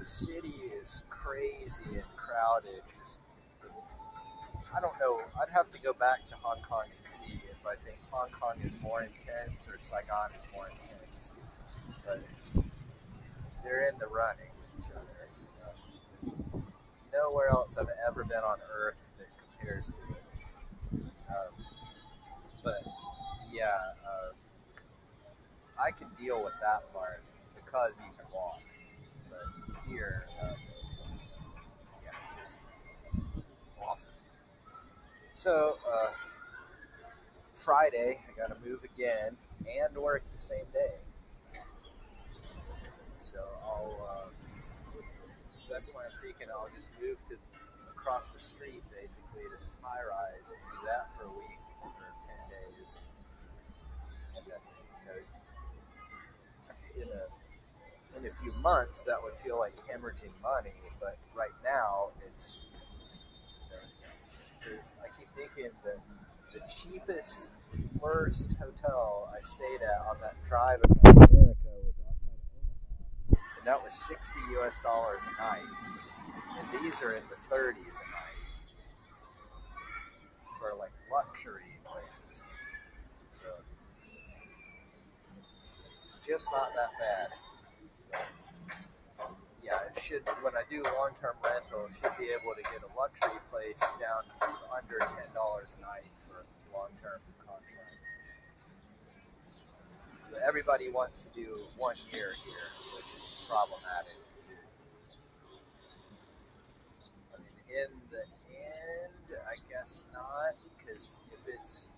city is crazy and crowded. Just, I don't know. I'd have to go back to Hong Kong and see if I think Hong Kong is more intense or Saigon is more intense. But they're in the running with each other. There's nowhere else I've ever been on Earth that compares to it. But yeah, I can deal with that part because you can walk. But here, yeah, just awful. So Friday, I got to move again and work the same day. So that's why I'm thinking I'll just move to across the street basically to this high rise and do that for a week or 10 days. And then, in a few months, that would feel like hemorrhaging money. But right now, I keep thinking that the cheapest, worst hotel I stayed at on that drive across America was outside Omaha, and that was $60 a night. And these are in the 30s a night for like luxury places. So just not that bad. Yeah, it should. When I do long-term rental, should be able to get a luxury place down under $10 a night for a long-term contract. But everybody wants to do 1 year here, which is problematic. I mean, in the end, I guess not, because if it's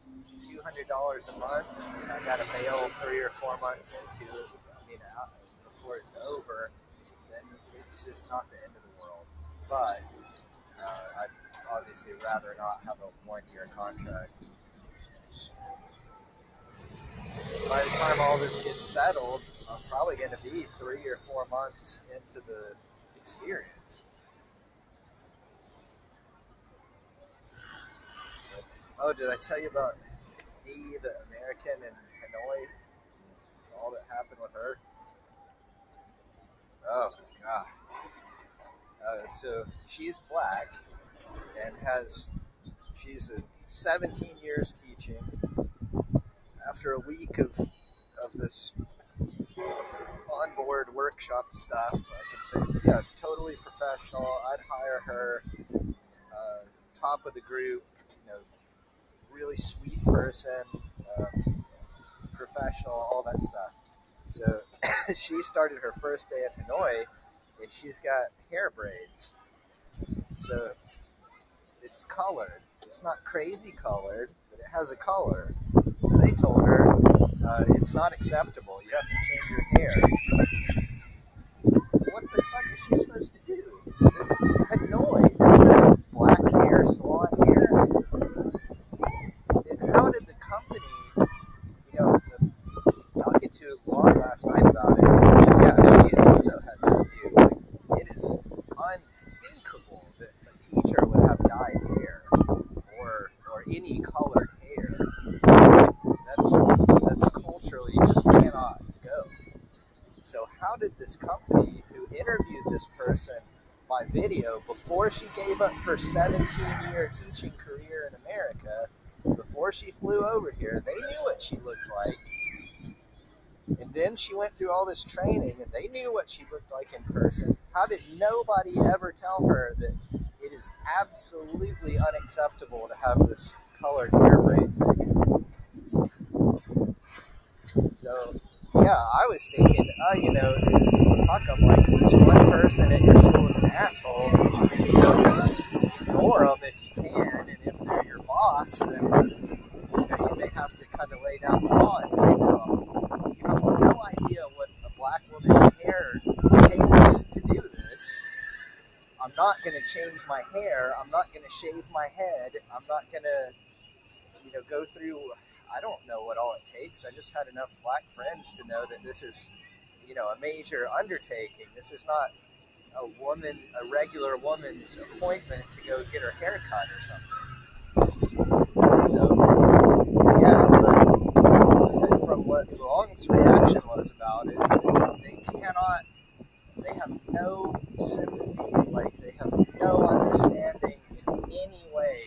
$200 a month, and I got to bail 3 or 4 months into it, before it's over, then it's just not the end of the world. But I'd obviously rather not have a 1 year contract. So by the time all this gets settled, I'm probably going to be 3 or 4 months into the experience. Oh, did I tell you about Dee, the American in Hanoi? All that happened with her? Oh, God. So she's black and she's 17 years teaching. After a week of this onboard workshop stuff, I can say, yeah, totally professional. I'd hire her, top of the group, really sweet person, professional, all that stuff. So she started her first day in Hanoi, and she's got hair braids. So it's colored. It's not crazy colored, but it has a color. So they told her it's not acceptable. You have to change your hair. What the fuck is she supposed to do? There's Hanoi. There's no black hair, salon hair. How did the company, talking to Lauren last night about it, yeah, she also had that view. Like, it is unthinkable that a teacher would have dyed hair or any colored hair. That's culturally just cannot go. So how did this company who interviewed this person by video before she gave up her 17-year teaching career in America, before she flew over here, they knew what she looked like. And then she went through all this training and they knew what she looked like in person. How did nobody ever tell her that it is absolutely unacceptable to have this colored hair braid thing? So, yeah, I was thinking, fuck them, like, this one person at your school is an asshole, so just ignore them if you can, and if they're your boss, then you may have to kind of lay down the law and say, no, you have no idea what a black woman's hair takes to do this. I'm not going to change my hair, I'm not going to shave my head, I'm not going to, go through, I don't know what all it takes. I just had enough black friends to know that this is, a major undertaking. This is not a regular woman's appointment to go get her hair cut or something. So, yeah, but from what Long's reaction was about it, they cannot they have no sympathy, like they have no understanding in any way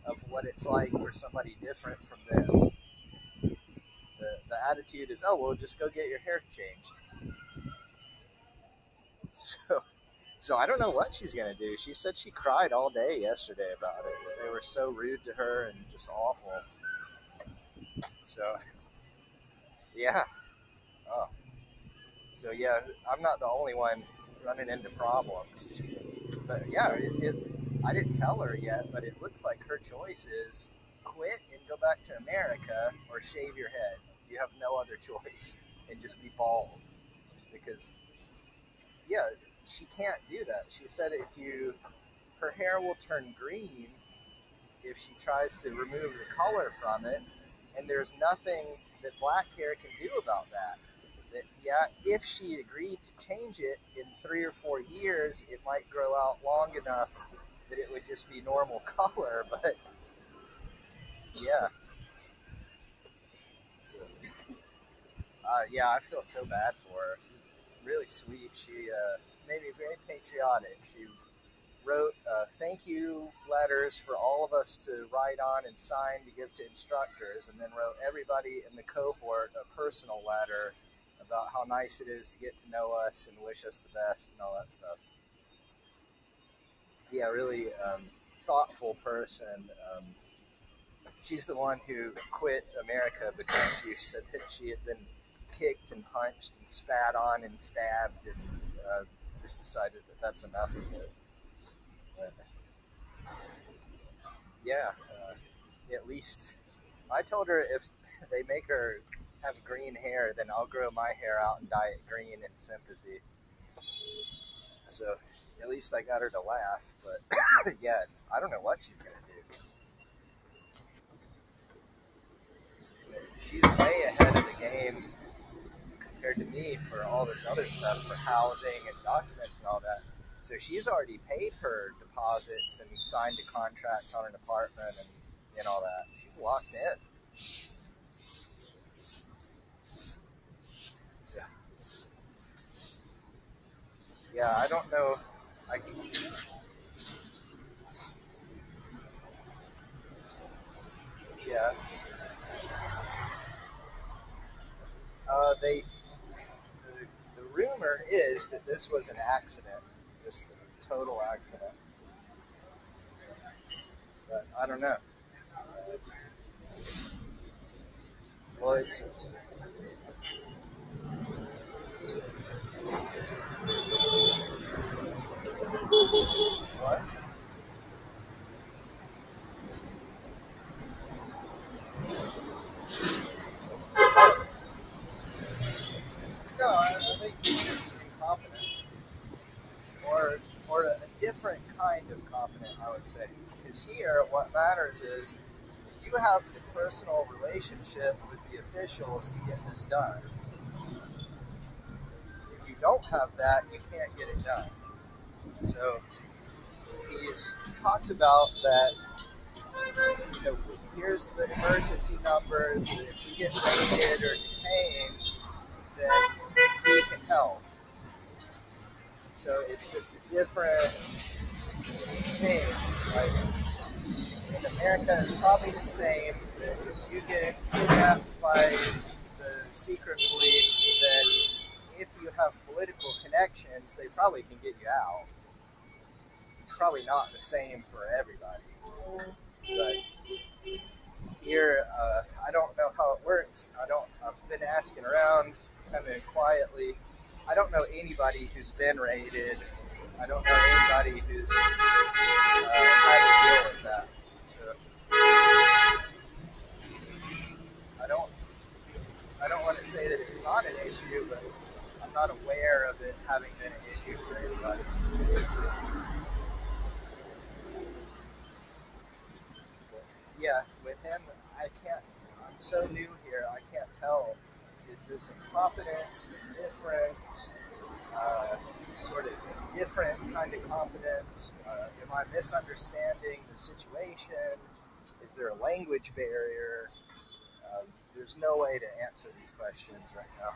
of what it's like for somebody different from them. The attitude is, oh, well, just go get your hair changed. So, so I don't know what she's gonna do. She said she cried all day yesterday about it. They were so rude to her and just awful. So, yeah. Oh. So yeah, I'm not the only one running into problems. But yeah, I didn't tell her yet, but it looks like her choice is quit and go back to America or shave your head. You have no other choice and just be bald because yeah, she can't do that. She said if you her hair will turn green if she tries to remove the color from it, and there's nothing that black hair can do about that. That yeah, if she agreed to change it in 3 or 4 years, it might grow out long enough that it would just be normal color. But yeah, so, yeah, I feel so bad for her. She's really sweet. She made me very patriotic. She wrote thank you letters for all of us to write on and sign to give to instructors, and then wrote everybody in the cohort a personal letter about how nice it is to get to know us and wish us the best and all that stuff. Yeah, really thoughtful person. She's the one who quit America because she said that she had been kicked and punched and spat on and stabbed and just decided that that's enough of it. But, yeah, at least I told her if they make her have green hair, then I'll grow my hair out and dye it green in sympathy. So at least I got her to laugh. But yeah, I don't know what she's gonna do. She's way ahead of the game compared to me for all this other stuff for housing and documents and all that. So she's already paid her deposits and signed a contract on an apartment and all that. She's locked in. So, yeah, I don't know. I, yeah, they. The rumor is that this was an accident, just a total accident. But I don't know. Well, it's what? No, I think he's just incompetent, or a different kind of competent, I would say. Because here, what matters is you have a personal relationship with the officials to get this done. If you don't have that, you can't get it done. So he's talked about that. You know, here's the emergency numbers. If we get raided or detained, then he can help. So it's just a different thing. Like in America, it's probably the same. That if you get kidnapped by the secret police, then if you have political connections, they probably can get you out. It's probably not the same for everybody. But here, I don't know how it works. I don't. I've been asking around, kind of quietly. I don't know anybody who's been raided. I don't know anybody who's had to deal with that. So I don't. I don't want to say that it's not an issue, but I'm not aware of it having been an issue for anybody. Yeah, with him, I can't. I'm so new here. I can't tell. Is this incompetence, indifference, sort of different kind of competence? Am I misunderstanding the situation? Is there a language barrier? There's no way to answer these questions right now.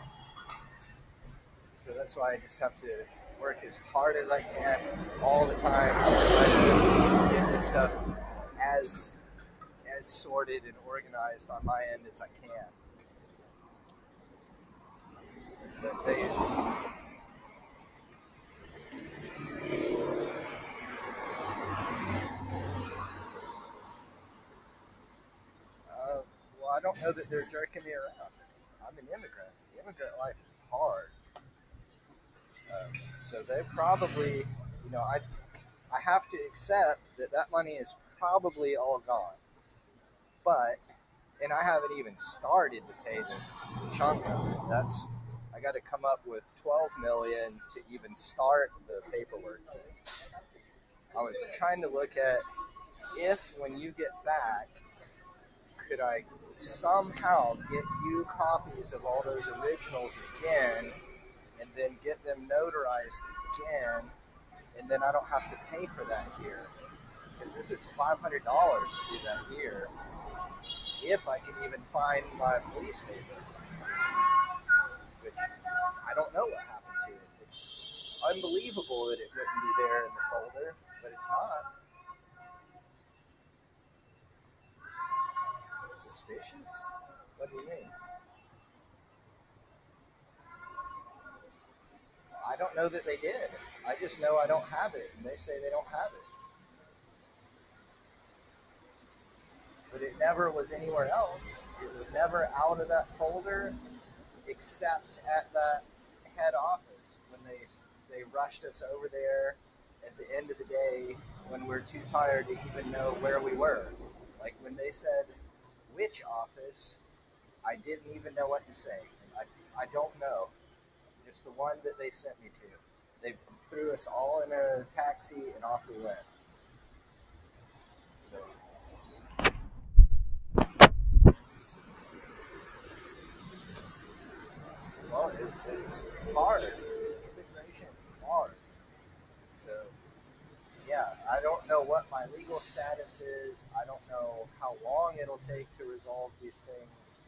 So that's why I just have to work as hard as I can all the time to try to get this stuff as sorted and organized on my end as I can. But they, well, I don't know that they're jerking me around. I'm an immigrant. The immigrant life is hard. So they probably, I have to accept that that money is probably all gone. But, and I haven't even started to pay the chunk of it. I got to come up with 12 million to even start the paperwork thing. I was trying to look at if when you get back, could I somehow get you copies of all those originals again and then get them notarized again, and then I don't have to pay for that here because this is $500 to do that here if I can even find my police paper, which I don't know what happened to it. It's unbelievable that it wouldn't be there in the folder, but it's not. Suspicious? What do you mean? I don't know that they did. I just know I don't have it, and they say they don't have it. But it never was anywhere else. It was never out of that folder except at that head office when they rushed us over there at the end of the day when we're too tired to even know where we were. Like when they said which office, I didn't even know what to say. I don't know. Just the one that they sent me to. They threw us all in a taxi and off we went. So, well, it's hard. Immigration is hard. So, yeah, I don't know what my legal status is. I don't know how long it'll take to resolve these things.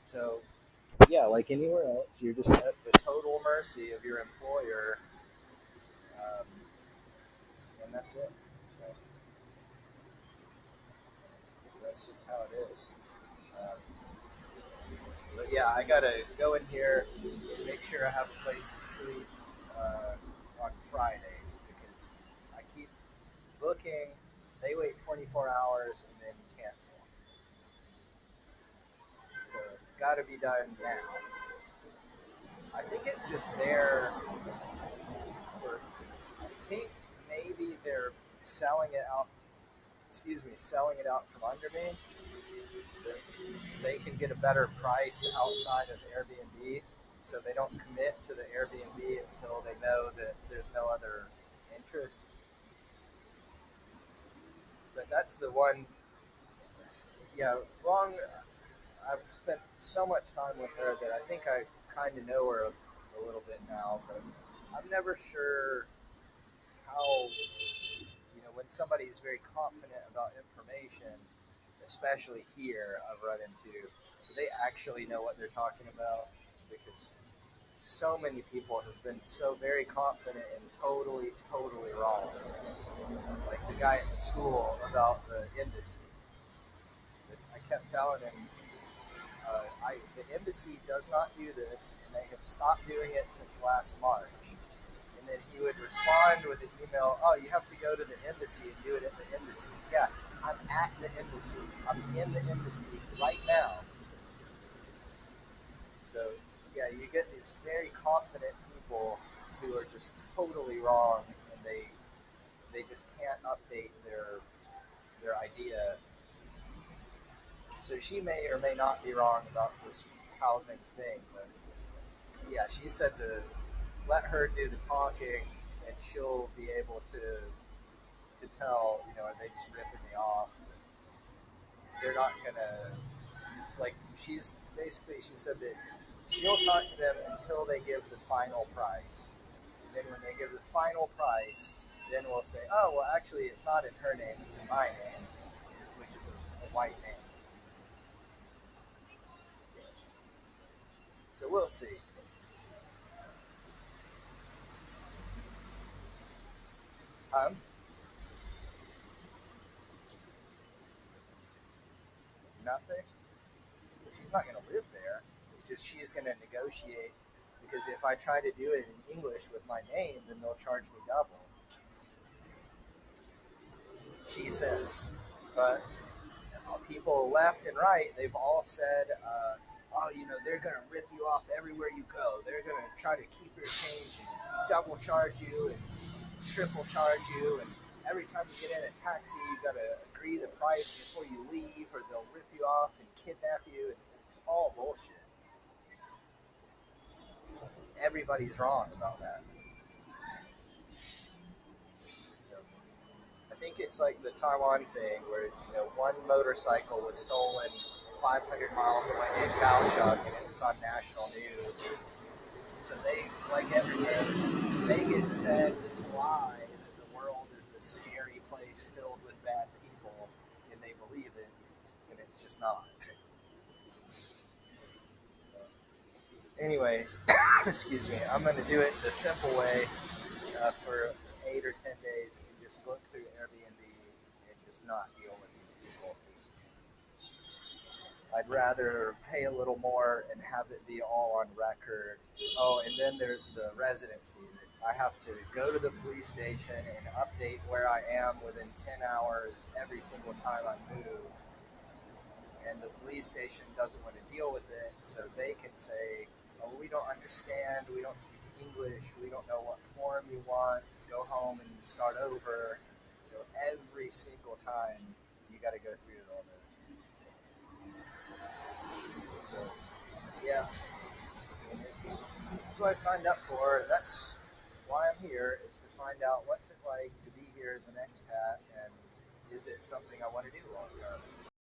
So, yeah, like anywhere else, you're just at the total mercy of your employer, um, and that's it. So, that's just how it is. Um, but yeah, I gotta go in here and make sure I have a place to sleep on Friday because I keep booking. They wait 24 hours and then cancel. So got to be done now. I think it's just there for. I think maybe they're selling it out. Excuse me, selling it out from under me. That they can get a better price outside of Airbnb, so they don't commit to the Airbnb until they know that there's no other interest. But that's the one. Yeah, long. I've spent so much time with her that I think I kind of know her a little bit now, but I'm never sure how, when somebody is very confident about information, especially here, I've run into, do they actually know what they're talking about? Because so many people have been so very confident and totally, totally wrong. Like the guy at the school about the embassy. I kept telling him, the embassy does not do this, and they have stopped doing it since last March. And then he would respond with an email, oh, you have to go to the embassy and do it at the embassy. Yeah, I'm at the embassy. I'm in the embassy right now. So, yeah, you get these very confident people who are just totally wrong, and they just can't update their idea. So she may or may not be wrong about this housing thing, but yeah, she said to let her do the talking, and she'll be able to tell. Are they just ripping me off? They're not gonna like. She said that she'll talk to them until they give the final price. And then when they give the final price, then we'll say, oh well, actually, it's not in her name; it's in my name, which is a white name. So we'll see. Um, Nothing. She's not going to live there. It's just she's going to negotiate because if I try to do it in English with my name, then they'll charge me double. She says, but people left and right, they've all said, oh, they're going to rip you off everywhere you go. They're going to try to keep your change and double charge you and triple charge you. And every time you get in a taxi, you got to agree the price before you leave, or they'll rip you off and kidnap you. And it's all bullshit. Everybody's wrong about that. So I think it's like the Taiwan thing where one motorcycle was stolen 500 miles away in Kaohsiung and it was on national news. So they, like every day, they get fed this lie that the world is this scary place filled with bad people, and they believe it, and it's just not. Anyway, excuse me, I'm going to do it the simple way for 8 or 10 days and just book through Airbnb and just not deal with these people. 'Cause I'd rather pay a little more and have it be all on record. Oh, and then there's the residency. I have to go to the police station and update where I am within 10 hours every single time I move. And the police station doesn't want to deal with it, so they can say, oh, we don't understand, we don't speak English, we don't know what form you want, go home and start over. So every single time you got to go through all those. So, yeah, that's what I signed up for. That's why I'm here, is to find out what's it like to be here as an expat and is it something I want to do long term.